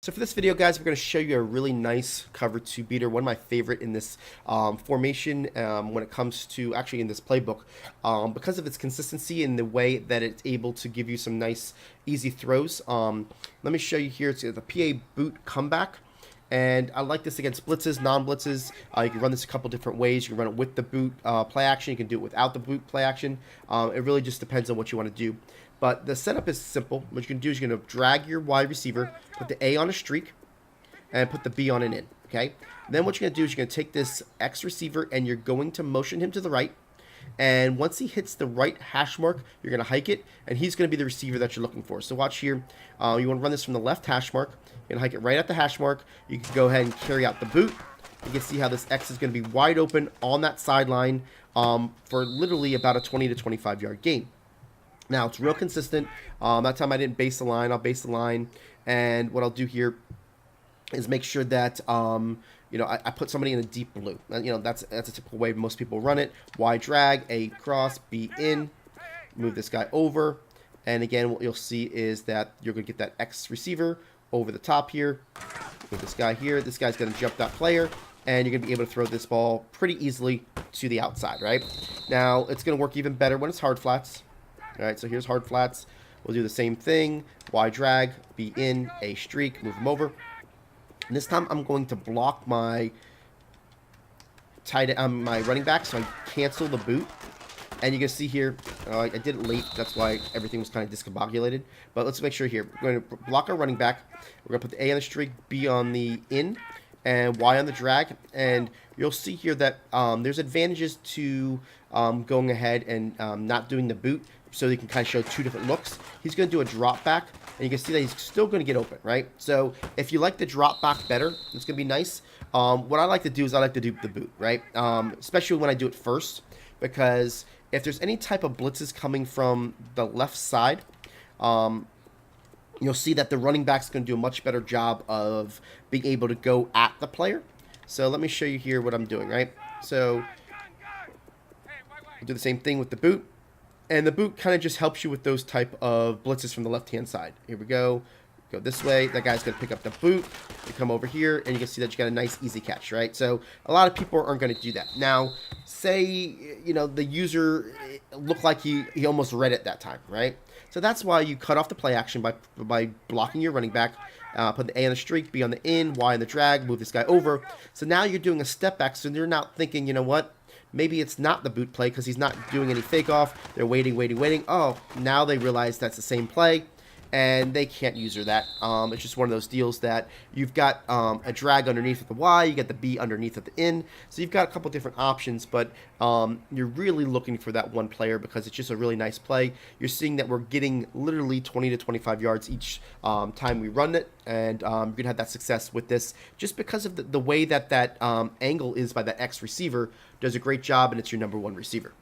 So for this video, guys, we're going to show you a really nice cover 2 beater, one of my favorite in this formation when it comes to actually in this playbook because of its consistency and the way that it's able to give you some nice, easy throws. Let me show you here. It's the PA boot comeback. And I like this against blitzes, non-blitzes. You can run this a couple different ways. You can run it with the boot play action. You can do it without the boot play action. It really just depends on what you want to do. But the setup is simple. What you can do is you're going to drag your wide receiver, put the A on a streak, and put the B on an in. Okay. Then what you're going to do is you're going to take this X receiver and you're going to motion him to the right. And once he hits the right hash mark, you're going to hike it, and he's going to be the receiver that you're looking for. So watch here. You want to run this from the left hash mark. You're going to hike it right at the hash mark. You can go ahead and carry out the boot. You can see how this X is going to be wide open on that sideline for literally about a 20 to 25 yard gain. Now, it's real consistent. That time I didn't base the line. I'll base the line. And what I'll do here is make sure that I put somebody in a deep blue. That's a typical way most people run it. Y drag, A cross, B in. Move this guy over. And again, what you'll see is that you're going to get that X receiver over the top here. Move this guy here. This guy's going to jump that player. And you're going to be able to throw this ball pretty easily to the outside, right? Now, it's going to work even better when it's hard flats. All right, so here's hard flats. We'll do the same thing. Y drag, B in, A streak, move them over. And this time I'm going to block my my running back, so I cancel the boot. And you can see here, I did it late. That's why everything was kind of discombobulated. But let's make sure here. We're going to block our running back. We're going to put the A on the streak, B on the in, and Y on the drag. And you'll see here that there's advantages to going ahead and not doing the boot, so you can kind of show two different looks. He's going to do a drop back, and you can see that he's still going to get open, right? So if you like the drop back better, it's going to be nice. What I like to do is I like to do the boot, right? Especially when I do it first, because if there's any type of blitzes coming from the left side, you'll see that the running back's going to do a much better job of being able to go at the player. So let me show you here what I'm doing, right? So I'll do the same thing with the boot. And the boot kind of just helps you with those type of blitzes from the left-hand side. Here we go. Go this way. That guy's going to pick up the boot. You come over here, and you can see that you got a nice, easy catch, right? So a lot of people aren't going to do that. Now, say, the user looked like he almost read it that time, right? So that's why you cut off the play action by blocking your running back. Put the A on the streak, B on the in, Y on the drag, move this guy over. So now you're doing a step back, so you're not thinking, you know what? Maybe it's not the boot play because he's not doing any fake off. They're waiting. Oh, now they realize that's the same play, and they can't user that. It's just one of those deals that you've got a drag underneath at the Y, you got the B underneath at the in, so you've got a couple different options, but you're really looking for that one player because it's just a really nice play. You're seeing that we're getting literally 20 to 25 yards each time we run it, and you're going to have that success with this just because of the way that angle is by that X receiver. Does a great job, and it's your number one receiver.